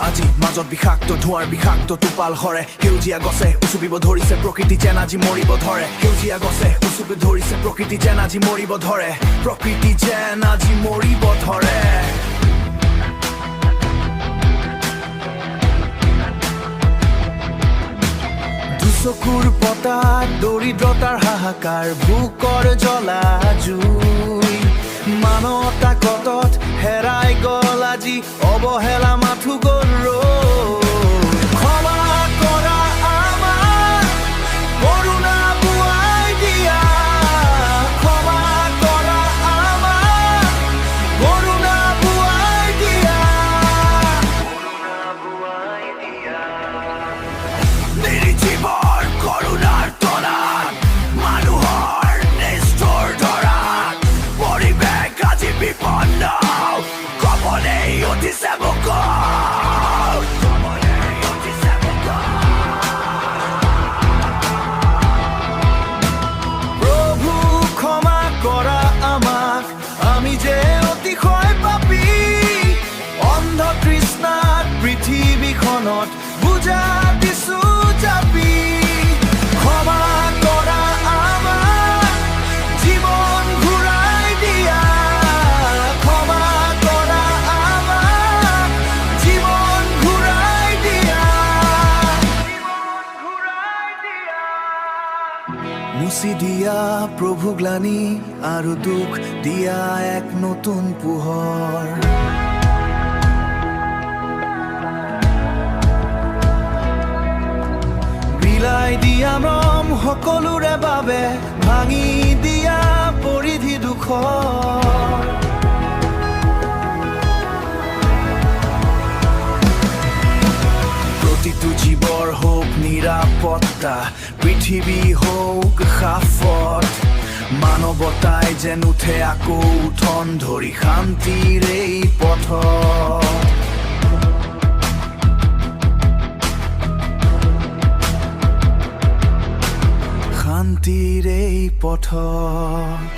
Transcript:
আজি মাজত বিষাক্ত ধোঁৱাৰ বিষাক্ত টোপাল সৰে সেউজীয়া গছে উচুপিব ধৰিছে প্ৰকৃতি যেন আজি মৰিব ধৰে সেউজীয়া গছে উচুপি ধৰিছে প্ৰকৃতি যেন আজি মৰিব ধৰে প্ৰকৃতি যেন আজি মৰিব ধৰে চকুৰ পতাত দৰিদ্ৰতাৰ হাহাকাৰ বুকৰ জ্বলা জুই মানৱতা কতত হেৰাই গল আজি অৱহেলা মাথো গল ক্ষমা কৰা আমাক কৰুণা বুৱাই দিয়া ক্ষমা কৰা আমাক কৰুণা বুৱাই দিয়া নিৰ্জীৱ কৰুণাৰ তলাত মানুহৰ নিষ্ঠুৰ ধৰাত পৰিৱেশ আজি বিপন্ন কবলেই উঠিছে বুকুত প্ৰভু ক্ষমা কৰা আমাক আমি যে অতিশয় পাপী অন্ধ তৃষ্ণাত পৃথিৱীখনত বুজা দিছো জাপি ক্ষমা কৰা আমাক জীৱন ঘূৰাই দিয়া ক্ষমা কৰা আমাক জীৱন ঘূৰাই দিয়া মুচি দিয়া প্ৰভু গ্লানি আৰু দুখ দিয়া এক নতুন পোহৰ বিলাই দিয়া মৰম সকলোৰে বাবে ভাঙি দিয়া পৰিধি দুখৰ প্ৰতিটো জীৱৰ হওক নিৰাপত্তা পৃথিৱী হওক সাফত মানৱতাই যেন উঠে আকৌ উঠন ধৰি শান্তিৰ এই পথত শান্তিৰ এই পথত